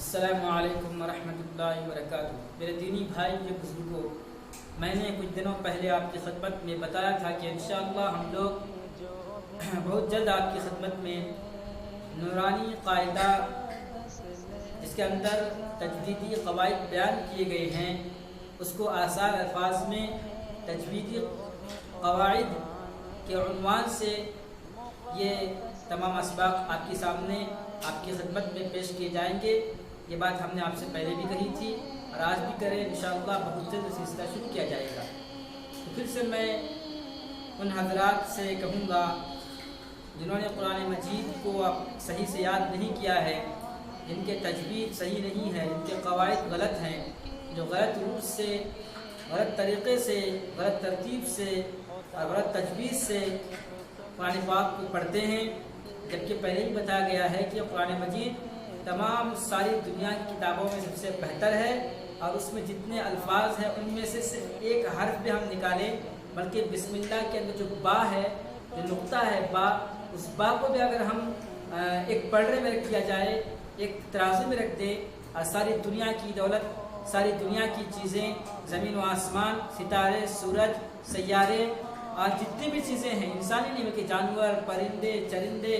السلام علیکم ورحمۃ اللہ وبرکاتہ۔ میرے دینی بھائی کے بزرگوں، میں نے کچھ دنوں پہلے آپ کی خدمت میں بتایا تھا کہ انشاءاللہ ہم لوگ بہت جلد آپ کی خدمت میں نورانی قاعدہ جس کے اندر تجویدی قواعد بیان کیے گئے ہیں، اس کو آسان الفاظ میں تجویدی قواعد کے عنوان سے یہ تمام اسباق آپ کے سامنے آپ کی خدمت میں پیش کیے جائیں گے۔ یہ بات ہم نے آپ سے پہلے بھی کہی تھی اور آج بھی کریں، انشاءاللہ بہت جلد سلسلہ شروع کیا جائے گا۔ تو پھر سے میں ان حضرات سے کہوں گا جنہوں نے قرآن مجید کو صحیح سے یاد نہیں کیا ہے، جن کے تجوید صحیح نہیں ہے، جن کے قواعد غلط ہیں، جو غلط روٹ سے، غلط طریقے سے، غلط ترتیب سے اور غلط تجوید سے قرآن پاک کو پڑھتے ہیں، جبکہ پہلے ہی بتایا گیا ہے کہ قرآن مجید تمام ساری دنیا کی کتابوں میں سب سے بہتر ہے، اور اس میں جتنے الفاظ ہیں ان میں سے صرف ایک حرف بھی ہم نکالیں، بلکہ بسم اللہ کے اندر جو با ہے، جو نقطہ ہے با، اس با کو بھی اگر ہم ایک پڑھنے میں رکھ دیا جائے، ایک ترازو میں رکھ دیں، اور ساری دنیا کی دولت، ساری دنیا کی چیزیں، زمین و آسمان، ستارے، سورج، سیارے اور جتنی بھی چیزیں ہیں، انسانی نہیں بلکہ جانور، پرندے، چرندے،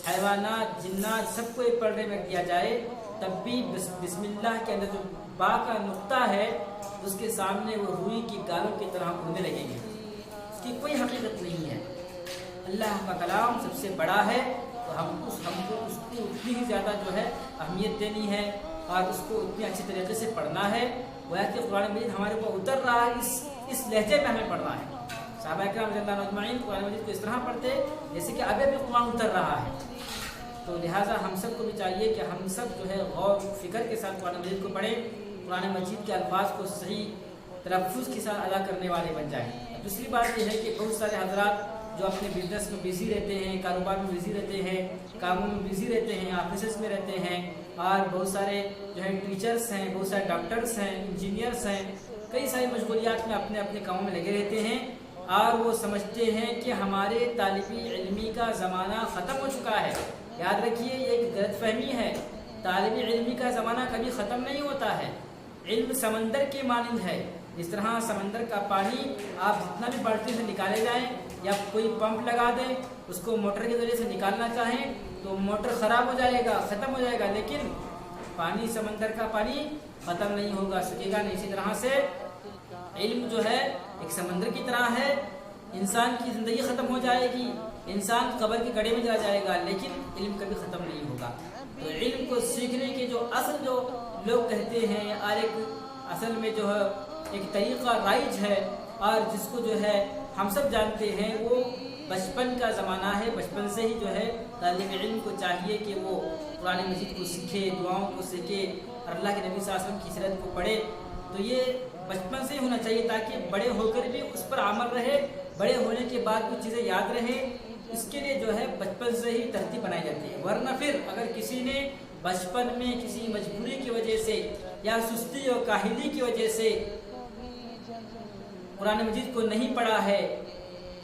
حیوانات، جنات، سب کو ایک پڑھنے میں دیا جائے، تب بھی بسم اللہ کے اندر جو با کا نقطہ ہے، اس کے سامنے وہ روئی کی گالوں کی طرح اڑنے لگیں گے، اس کی کوئی حقیقت نہیں ہے۔ اللہ کا کلام سب سے بڑا ہے، تو ہم کو اس کو اتنی ہی زیادہ جو ہے اہمیت دینی ہے اور اس کو اتنی اچھی طریقے سے پڑھنا ہے، وہ ہے کہ قرآن مجید ہمارے کو اتر رہا ہے، اس لہجے میں ہمیں پڑھنا ہے۔ صحابہ کرام رضی اللہ عنہم اجمعین قرآن مجید کو اس طرح پڑھتے جیسے کہ ابھی بھی قرآن اتر رہا ہے، تو لہٰذا ہم سب کو بھی چاہیے کہ ہم سب جو ہے غور فکر کے ساتھ قرآن مجید کو پڑھیں، قرآن مجید کے الفاظ کو صحیح تلفظ کے ساتھ ادا کرنے والے بن جائیں۔ دوسری بات یہ ہے کہ بہت سارے حضرات جو اپنے بزنس میں بزی رہتے ہیں، کاروبار میں بزی رہتے ہیں، کاموں میں بزی رہتے ہیں، آفیسز میں رہتے ہیں، اور بہت سارے جو ہے ٹیچرس ہیں، بہت سارے ڈاکٹرس ہیں، انجینئرس ہیں، کئی ساری مشغولیات میں اپنے اپنے کاموں میں لگے رہتے ہیں، اور وہ سمجھتے ہیں کہ ہمارے طالب علمی کا زمانہ ختم ہو چکا ہے۔ یاد رکھیے، یہ ایک غلط فہمی ہے، طالب علمی کا زمانہ کبھی ختم نہیں ہوتا ہے۔ علم سمندر کے مانند ہے، جس طرح سمندر کا پانی آپ جتنا بھی بالٹی سے نکالے جائیں یا کوئی پمپ لگا دیں، اس کو موٹر کے ذریعے سے نکالنا چاہیں تو موٹر خراب ہو جائے گا، ختم ہو جائے گا، لیکن پانی، سمندر کا پانی ختم نہیں ہوگا، سکے گا نہیں۔ اسی طرح سے علم جو ہے ایک سمندر کی طرح ہے، انسان کی زندگی ختم ہو جائے گی، انسان قبر کے گڑھے میں چلا جائے گا، لیکن علم کبھی ختم نہیں ہوگا۔ تو علم کو سیکھنے کے جو اصل جو لوگ کہتے ہیں، اور ایک اصل میں جو ہے ایک طریقہ رائج ہے، اور جس کو جو ہے ہم سب جانتے ہیں، وہ بچپن کا زمانہ ہے۔ بچپن سے ہی جو ہے طالب علم کو چاہیے کہ وہ قرآن مجید کو سیکھے، دعاؤں کو سیکھے، اور اللہ کے نبی صلی اللہ علیہ وسلم کی سیرت کو پڑھے۔ تو یہ بچپن سے ہی ہونا چاہیے تاکہ بڑے ہو کر بھی اس پر عمل رہے، بڑے ہونے کے بعد کچھ چیزیں یاد رہیں۔ اس کے لیے جو ہے بچپن سے ہی ترتیب بنائی جاتی ہے، ورنہ پھر اگر کسی نے بچپن میں کسی مجبوری کی وجہ سے یا سستی اور کاہلی کی وجہ سے قرآن مجید کو نہیں پڑھا ہے،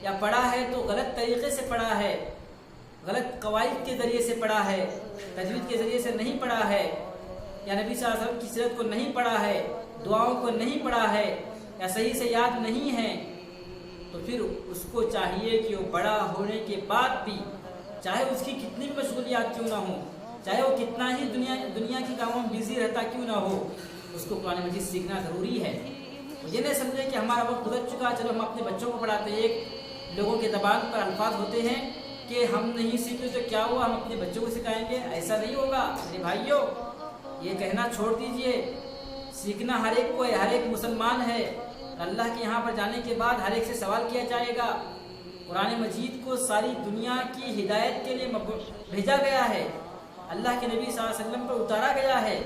یا پڑھا ہے تو غلط طریقے سے پڑھا ہے، غلط قواعد کے ذریعے سے پڑھا ہے، تجوید کے ذریعے سے نہیں پڑھا ہے، یا نبی صلی اللہ علیہ وسلم کی سیرت کو نہیں پڑھا ہے، دعاؤں کو نہیں پڑھا ہے، یا صحیح سے یاد نہیں ہے، تو پھر اس کو چاہیے کہ وہ بڑا ہونے کے بعد بھی، چاہے اس کی کتنی بھی مشغولیات کیوں نہ ہو، چاہے وہ کتنا ہی دنیا کی کاموں میں بزی رہتا کیوں نہ ہو، اس کو قرآن مجید سیکھنا ضروری ہے۔ یہ نہیں سمجھے کہ ہمارا وقت گزر چکا، چلو ہم اپنے بچوں کو پڑھاتے ہیں۔ ایک لوگوں کے زبان پر الفاظ ہوتے ہیں کہ ہم نہیں سیکھتے تو کیا ہوا، ہم اپنے بچوں کو سکھائیں گے، ایسا نہیں ہوگا میرے بھائیوں، یہ کہنا چھوڑ دیجئے۔ سیکھنا ہر ایک کو ہے، ہر ایک مسلمان ہے، اللہ کے یہاں پر جانے کے بعد ہر ایک سے سوال کیا جائے گا۔ قرآن مجید کو ساری دنیا کی ہدایت کے لیے بھیجا گیا ہے، اللہ کے نبی صلی اللہ علیہ وسلم پر اتارا گیا ہے،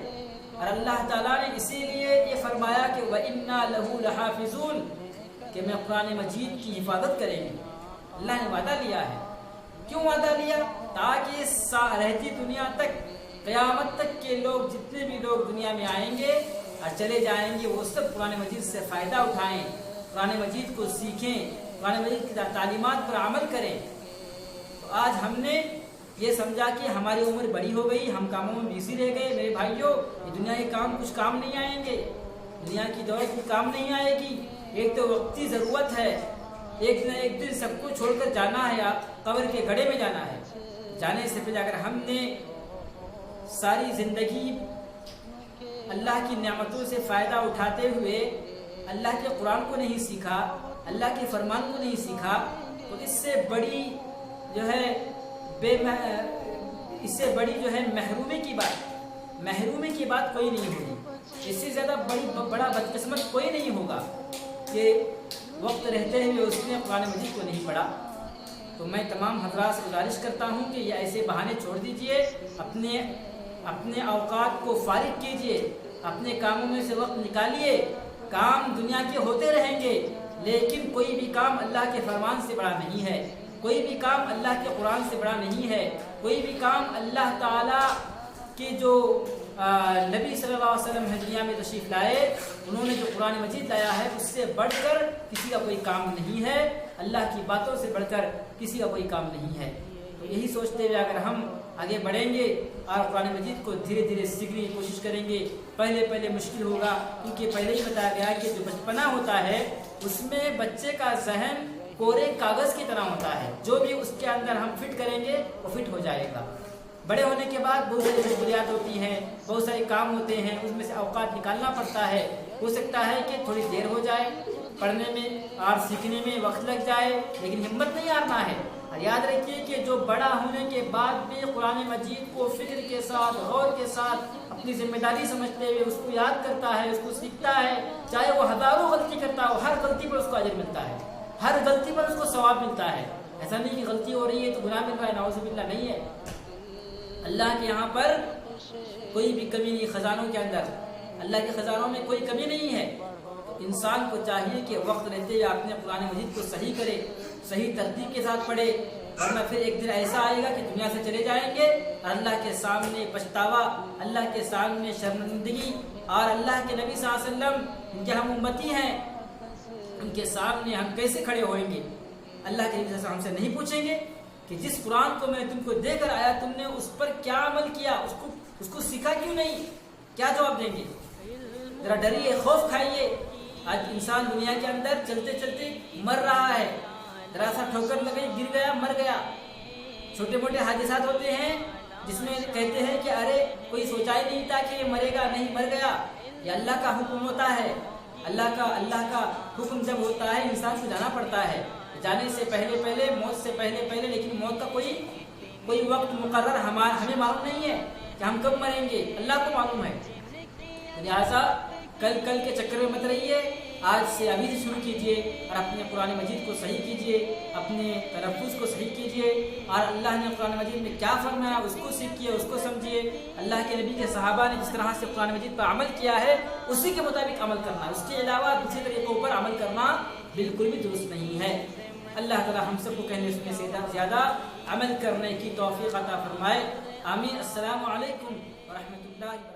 اور اللہ تعالیٰ نے اسی لیے یہ فرمایا کہ وَإِنَّا لَهُ لَحَافِظُونَ، کہ میں قرآن مجید کی حفاظت کریں گے۔ اللہ نے وعدہ لیا ہے، کیوں وعدہ لیا؟ تاکہ رہتی دنیا تک، قیامت تک کے لوگ، جتنے بھی لوگ دنیا میں آئیں گے اور چلے جائیں گے، وہ سب قرآن مجید سے فائدہ اٹھائیں، قرآن مجید کو سیکھیں، قرآن مجید کی تعلیمات پر عمل کریں۔ تو آج ہم نے یہ سمجھا کہ ہماری عمر بڑی ہو گئی، ہم کاموں میں بزی رہ گئے۔ میرے بھائیوں، یہ دنیا کے کام کچھ کام نہیں آئیں گے، دنیا کی دولت کچھ کام نہیں آئے گی۔ ایک تو وقتی ضرورت ہے، ایک نہ ایک دن سب کو چھوڑ کر جانا ہے، قبر کے گڑھے میں جانا ہے۔ جانے سے پہلے اگر ہم نے ساری زندگی اللہ کی نعمتوں سے فائدہ اٹھاتے ہوئے اللہ کے قرآن کو نہیں سیکھا، اللہ کے فرمان کو نہیں سیکھا، تو اس سے بڑی جو ہے محرومی کی بات کوئی نہیں ہوگی۔ اس سے زیادہ بڑا بدقسمت کوئی نہیں ہوگا کہ وقت رہتے ہوئے اس نے قرآن مجید کو نہیں پڑھا۔ تو میں تمام حضرات سے گزارش کرتا ہوں کہ یہ ایسے بہانے چھوڑ دیجئے، اپنے اوقات کو فارغ کیجئے، اپنے کاموں میں سے وقت نکالیے۔ کام دنیا کے ہوتے رہیں گے، لیکن کوئی بھی کام اللہ کے فرمان سے بڑا نہیں ہے، کوئی بھی کام اللہ کے قرآن سے بڑا نہیں ہے، کوئی بھی کام اللہ تعالیٰ کے جو نبی صلی اللہ علیہ وسلم ہے دنیا میں تشریف لائے، انہوں نے جو قرآن مجید لایا ہے اس سے بڑھ کر کسی کا کوئی کام نہیں ہے، اللہ کی باتوں سے بڑھ کر کسی کا کوئی کام نہیں ہے۔ تو یہی سوچتے ہوئے اگر ہم آگے بڑھیں گے اور قرآن مجید کو دھیرے دھیرے سیکھنے کی کوشش کریں گے، پہلے مشکل ہوگا، کیونکہ پہلے ہی بتایا گیا کہ جو بچپنا ہوتا ہے اس میں بچے کا ذہن کورے کاغذ کی طرح ہوتا ہے، جو بھی اس کے اندر ہم فٹ کریں گے وہ فٹ ہو جائے گا۔ بڑے ہونے کے بعد بہت ساری مشغولیات ہوتی ہیں، بہت سارے کام ہوتے ہیں، اس میں سے اوقات نکالنا پڑتا ہے۔ ہو سکتا ہے کہ تھوڑی دیر ہو جائے پڑھنے میں اور سیکھنے میں، وقت لگ جائے، لیکن ہمت نہیں ہارنا ہے۔ اور یاد رکھیے کہ جو بڑا ہونے کے بعد بھی قرآن مجید کو فکر کے ساتھ، غور کے ساتھ اپنی ذمہ داری سمجھتے ہوئے اس کو یاد کرتا ہے، اس کو سیکھتا ہے، چاہے وہ ہزاروں غلطی کرتا ہو، ہر غلطی پر اس کو اجر ملتا ہے، ہر غلطی پر اس کو ثواب ملتا ہے۔ ایسا نہیں کہ غلطی ہو رہی ہے تو گناہ مل رہا ہے، نعوذ باللہ، نہیں ہے۔ اللہ کے یہاں پر کوئی بھی کمی نہیں، خزانوں کے اندر اللہ کے خزانوں میں کوئی کمی نہیں ہے۔ انسان کو چاہیے کہ وقت رہتے ہوئے اپنے قرآن مجید کو صحیح کرے، صحیح ترتیب کے ساتھ پڑھے، ورنہ پھر ایک دن ایسا آئے گا کہ دنیا سے چلے جائیں گے اور اللہ کے سامنے پچھتاوا، اللہ کے سامنے شرمندگی، اور اللہ کے نبی صلی اللہ علیہ وسلم ان کے ہم امتی ہیں، ان کے سامنے ہم کیسے کھڑے ہوئیں گے؟ اللہ کے نبی صلی اللہ علیہ وسلم ہم سے نہیں پوچھیں گے کہ جس قرآن کو میں نے تم کو دے کر آیا تم نے اس پر کیا عمل کیا، اس کو سیکھا کیوں نہیں؟ کیا جواب دیں گے؟ ذرا ڈریے، خوف کھائیے۔ آج انسان دنیا کے اندر چلتے چلتے مر رہا ہے، ذرا سا ٹھوکر لگی، گر گیا، مر گیا۔ چھوٹے موٹے حادثات ہوتے ہیں جس میں کہتے ہیں کہ ارے کوئی سوچا ہی نہیں تھا کہ یہ مرے گا، نہیں مر گیا۔ یہ اللہ کا حکم ہوتا ہے، اللہ کا حکم جب ہوتا ہے انسان کو جانا پڑتا ہے، جانے سے پہلے، موت سے پہلے، لیکن موت کا کوئی وقت مقرر ہمیں معلوم نہیں ہے کہ ہم کب مریں گے، اللہ کو معلوم ہے۔ لہٰذا کل کے چکر میں مت رہیے، آج سے ابھی سے شروع کیجئے اور اپنے قرآن مجید کو صحیح کیجئے، اپنے تلفظ کو صحیح کیجئے، اور اللہ نے قرآن مجید میں کیا فرمایا اس کو سیکھیے، اس کو سمجھیے۔ اللہ کے نبی کے صحابہ نے جس طرح سے قرآن مجید پر عمل کیا ہے اسی کے مطابق عمل کرنا، اس کے علاوہ دوسرے طریقوں پر عمل کرنا بالکل بھی درست نہیں ہے۔ اللہ تعالی ہم سب کو کہنے سننے سے زیادہ عمل کرنے کی توفیق عطا فرمائے، آمین۔ السلام علیکم ورحمۃ اللہ۔